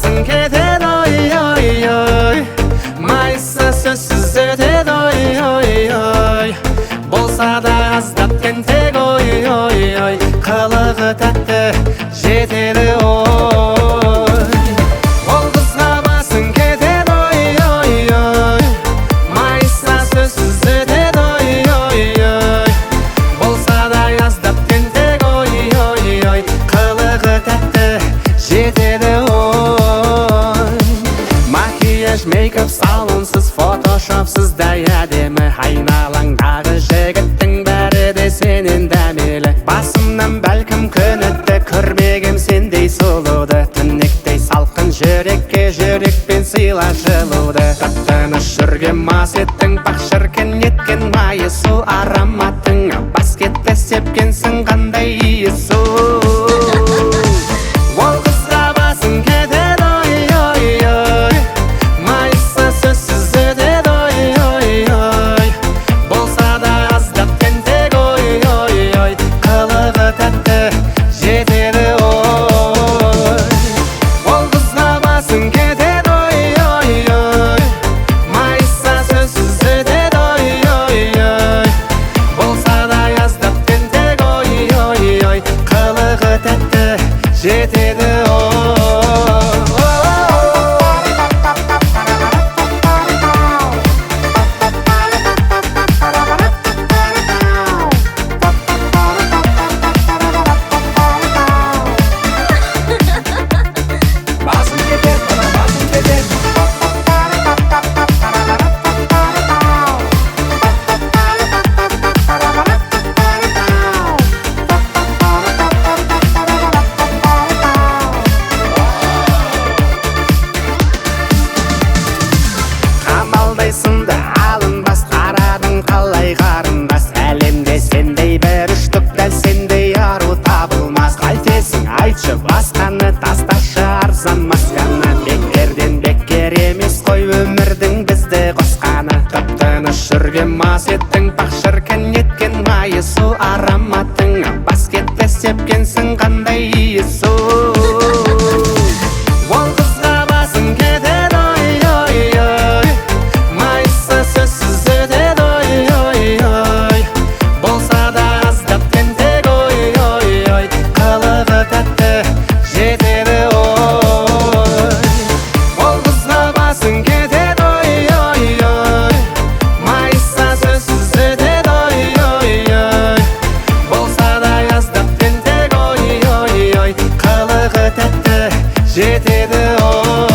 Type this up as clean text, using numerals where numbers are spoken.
basın ketedi oy oy oy. Maysa sözsüz ötedi oy oy oy. Bolsa da azdap tentek oy oy oy. Kılığı tatlı jetedi oy. Ol kızga basın ketedi oy oy oy. Maysa sözsüz ötedi oy oy oy. Bolsa da azdap tentek oy oy oy. Kılığı tatlı jetedi oy. Makiyaj, make-up salonsuz, photoshopsuz da әдемі. Айналаңдағы жігіттің бәрі де сенен дәмелі. Басымнан бәлкім күн өтті, көрмегем сендей сұлуды. Түнектей салқын жүрекке жүрекпен сыйла жылуды. Тып-тыныш жүрген мас еттің, бақ шіркін еткен майы су ароматың. Бас кетті сепкенсің қандай иісу. Ол қызға басын кетеді ой ой ой. Майса сөзсіз өтеді ой ой ой. Болса да аздап тентек ой ой ой. Қылығы тәтті жетеді ой. Ол қызға басын кетеді ой ой ой. Майса сөзсіз өтеді ой ой ой. Болса да аздап тентек ой ой ой. Қылығы тәтті жетеді ой. Басын кетеді, бала басын кетеді. Қамалдайсың да алынбас, қарадың қалай қарындас. Әлемде сендей бір үштік, дәл сендей ару табылмас. Қайтесің айтшы, басқаны тасташы арзан масканы. Бекерден бекер емес қой өмірдің бізді қосқаны. Тып-тыныш жүрген мас еттің, бақ шіркін еткен майы су ароматың. Бас кетті сепкенсің қандай иісу. Ол қызға басын кетеді ой ой ой. Майса сөзсіз өтеді ой ой ой. Болса да аздап тентек ой ой ой. Қылығы тәтті жетеді ой. Ол қызға басын кетеді ой ой ой. Майса сөзсіз өтеді ой ой ой. Болса да аздап тентек ой ой ой. Қылығы тәтті жетеді ой.